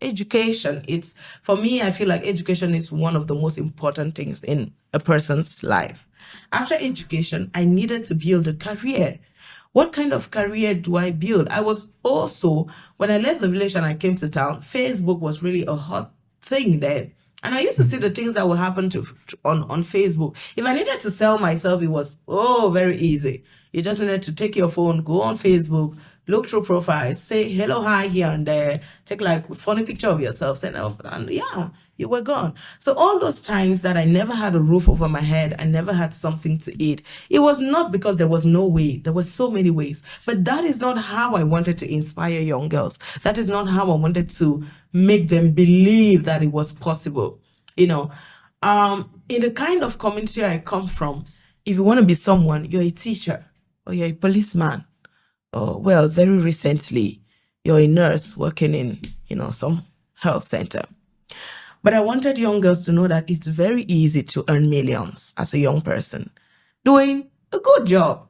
education. It's, for me, I feel like education is one of the most important things in a person's life. After education, I needed to build a career. What kind of career do I build? I was also, when I left the village and I came to town, Facebook was really a hot thing then. And I used to see the things that would happen on Facebook. If I needed to sell myself, it was, very easy. You just needed to take your phone, go on Facebook, look through profiles, say hello, hi here and there, take like a funny picture of yourself, send it, and yeah, you were gone. So all those times that I never had a roof over my head, I never had something to eat, it was not because there was no way. There were so many ways. But that is not how I wanted to inspire young girls. That is not how I wanted to make them believe that it was possible. In the kind of community I come from, if you want to be someone, you're a teacher or you're a policeman, or, well, very recently, you're a nurse working in, some health center. But I wanted young girls to know that it's very easy to earn millions as a young person, doing a good job,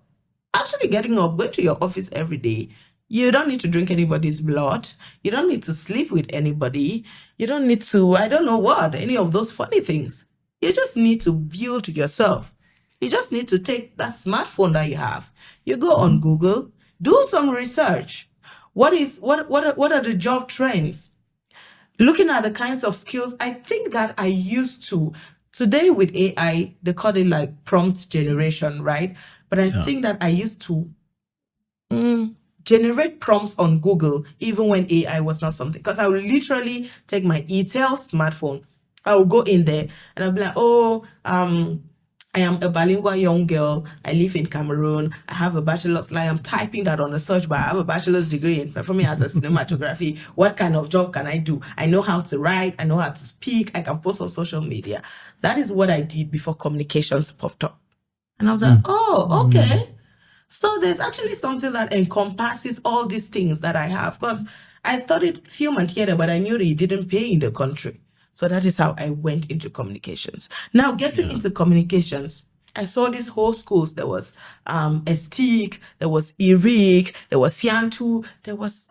actually getting up, going to your office every day. You don't need to drink anybody's blood. You don't need to sleep with anybody. You don't need to, I don't know what, any of those funny things. You just need to build yourself. You just need to take that smartphone that you have. You go on Google, do some research. What are the job trends? Looking at the kinds of skills, I think that I used to, today with AI, they call it like prompt generation, right? But I think that I used to generate prompts on Google, even when AI was not something. Because I would literally take my eTel smartphone, I will go in there and I'll be like, I am a bilingual young girl. I live in Cameroon. I have a bachelor's. Like, I'm typing that on the search bar. I have a bachelor's degree in performing arts and cinematography. What kind of job can I do? I know how to write. I know how to speak. I can post on social media. That is what I did before communications popped up. And I was like, okay. So there's actually something that encompasses all these things that I have. Because I studied film and theater, but I knew they didn't pay in the country. So that is how I went into communications. Now, getting into communications, I saw these whole schools. There was Estik, there was Irik, there was Siantu.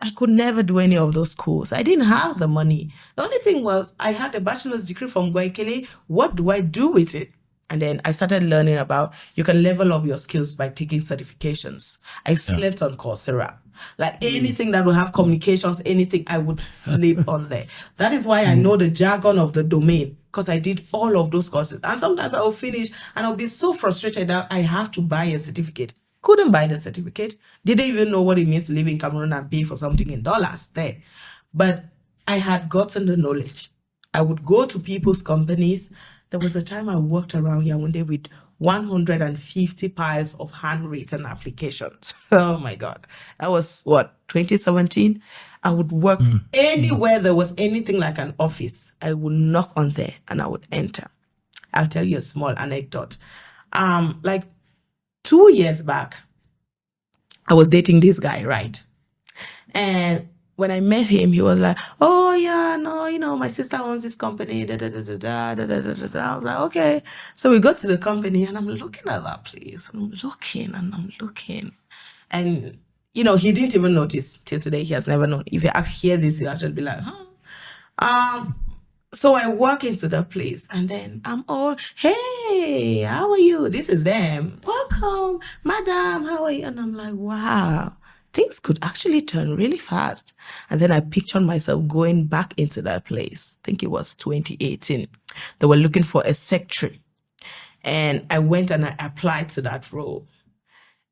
I could never do any of those schools. I didn't have the money. The only thing was I had a bachelor's degree from Guaikele. What do I do with it? And then I started learning about you can level up your skills by taking certifications. I slept on Coursera. Like anything that will have communications, anything, I would sleep on there. That is why I know the jargon of the domain, because I did all of those courses. And sometimes I will finish and I'll be so frustrated that I have to buy a certificate. Couldn't buy the certificate. Didn't even know what it means to live in Cameroon and pay for something in dollars there. But I had gotten the knowledge. I would go to people's companies. There was a time I walked around Yaoundé with 150 piles of handwritten applications. Oh my God. That was 2017? I would work anywhere there was anything like an office. I would knock on there and I would enter. I'll tell you a small anecdote. Like 2 years back, I was dating this guy, right? And when I met him, he was like, oh yeah, no, my sister owns this company, da da da da da da da da da. I was like, okay. So we go to the company and I'm looking at that place. I'm looking. And, he didn't even notice till today. He has never known. If he hears this, he'll actually be like, huh? So I walk into the place and then I'm all, hey, how are you? This is them. Welcome, madam, how are you? And I'm like, wow. Things could actually turn really fast. And then I pictured myself going back into that place. I think it was 2018. They were looking for a secretary. And I went and I applied to that role.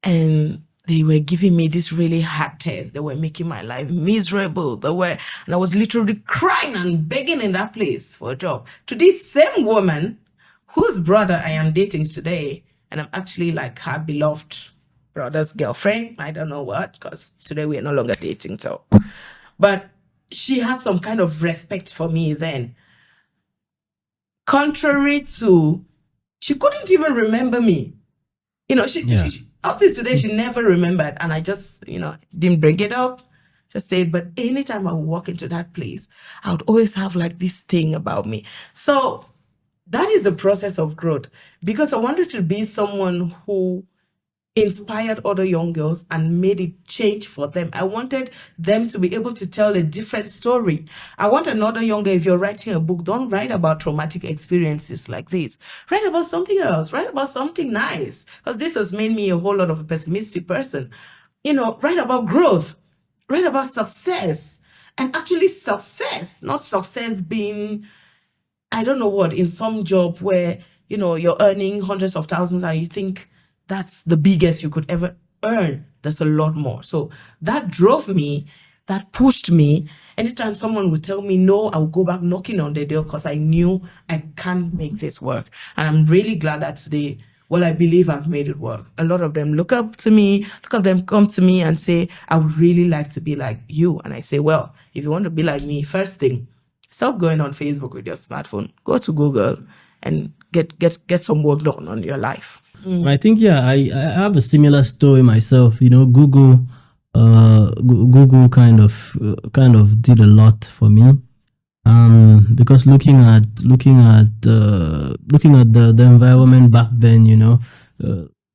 And they were giving me this really hard test. They were making my life miserable. And I was literally crying and begging in that place for a job. To this same woman whose brother I am dating today. And I'm actually like her beloved brother's girlfriend. I don't know what, because today we are no longer dating. So, but she had some kind of respect for me then. Contrary to, she couldn't even remember me. She up to today, she never remembered. And I just, didn't bring it up. Just said, but anytime I would walk into that place, I would always have like this thing about me. So that is the process of growth, because I wanted to be someone who inspired other young girls and made it change for them. I wanted them to be able to tell a different story. I want another young girl, if you're writing a book, don't write about traumatic experiences like this. Write about something else. Write about something nice, because this has made me a whole lot of a pessimistic person. Write about growth. Write about success. And actually success, not success being, I don't know what, in some job where, you're earning hundreds of thousands and you think that's the biggest you could ever earn. There's a lot more. So that drove me, that pushed me. Anytime someone would tell me no, I would go back knocking on the door, because I knew I can't make this work. And I'm really glad that today, I believe I've made it work. A lot of them look up to me, come to me and say, I would really like to be like you. And I say, well, if you want to be like me, first thing, stop going on Facebook with your smartphone. Go to Google and get some work done on your life. I think, I have a similar story myself. Google kind of did a lot for me. Because looking at the environment back then,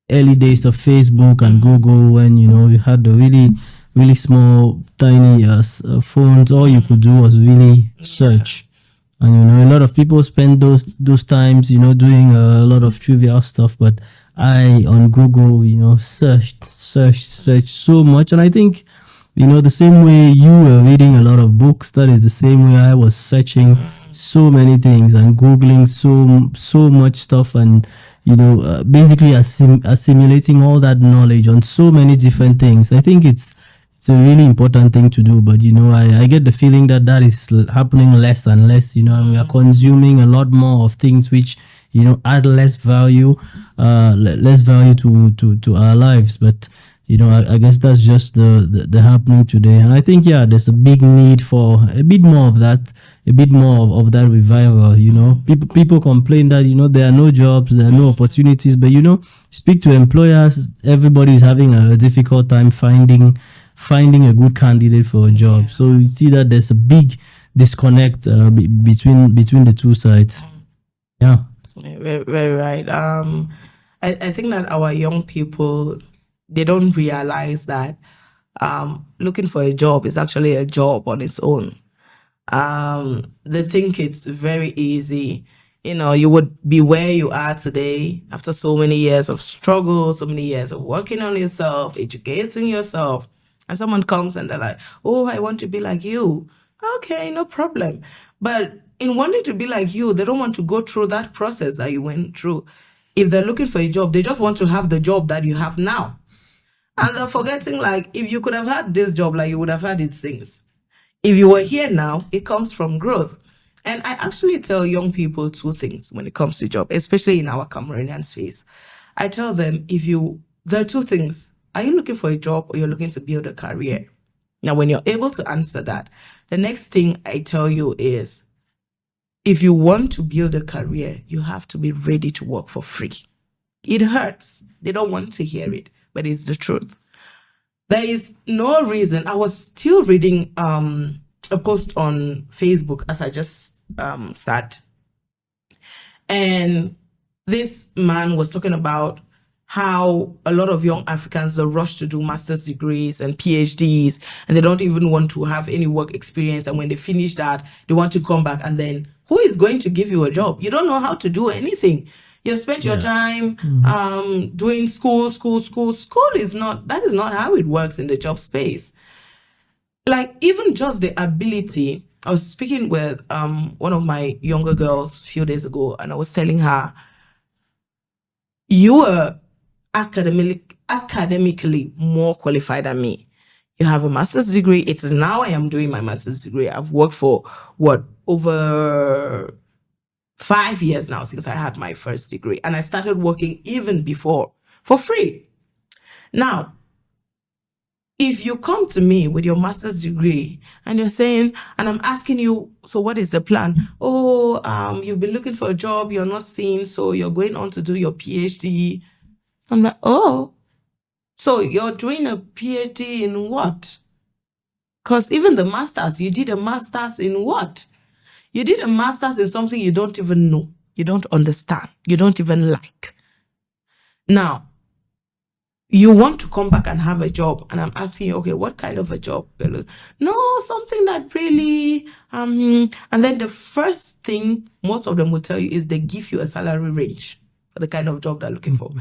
early days of Facebook and Google, when you had the really small tiny phones, all you could do was really search. And a lot of people spend those times doing a lot of trivial stuff, but I on Google searched so much. And I think the same way you were reading a lot of books, that is the same way I was searching so many things and Googling so much stuff, and basically assimilating all that knowledge on so many different things. I think it's a really important thing to do, but I get the feeling that is happening less and less, and we are consuming a lot more of things which add less value to our lives. But I guess that's just the happening today. And I think there's a big need for a bit more of that revival. People complain that there are no jobs, there are no opportunities, but speak to employers, everybody's having a difficult time finding a good candidate for a job. So you see that there's a big disconnect between the two sides. Yeah, very, very right. I think that our young people, they don't realize that looking for a job is actually a job on its own. They think it's very easy. You would be where you are today after so many years of struggle, so many years of working on yourself, educating yourself. And someone comes and they're like, oh, I want to be like you. Okay, no problem. But in wanting to be like you, they don't want to go through that process that you went through. If they're looking for a job, they just want to have the job that you have now. And they're forgetting, if you could have had this job, you would have had it since. If you were here now, it comes from growth. And I actually tell young people two things when it comes to job, especially in our Cameroonian space. I tell them, there are two things. Are you looking for a job, or you're looking to build a career? Now, when you're able to answer that, the next thing I tell you is, if you want to build a career, you have to be ready to work for free. It hurts. They don't want to hear it, but it's the truth. There is no reason. I was still reading a post on Facebook as I just sat. And this man was talking about how a lot of young Africans, they rush to do master's degrees and PhDs, and they don't even want to have any work experience. And when they finish that, they want to come back, and then who is going to give you a job? You don't know how to do anything. You spent your time doing school. School is not, that is not how it works in the job space. Even just the ability, I was speaking with one of my younger girls a few days ago, and I was telling her, you are academically more qualified than me. You have a master's degree. It's now I am doing my master's degree. I've worked for over 5 years now since I had my first degree. And I started working even before for free. Now, if you come to me with your master's degree and you're saying, and I'm asking you, so what is the plan? Oh, you've been looking for a job, you're not seeing, so you're going on to do your PhD. I'm like, oh, so you're doing a PhD in what? Because even the master's, you did a master's in what? You did a master's in something you don't even know, you don't understand, you don't even like. Now, you want to come back and have a job, and I'm asking you, okay, what kind of a job? No, something that really, and then the first thing most of them will tell you is they give you a salary range for the kind of job they're looking for.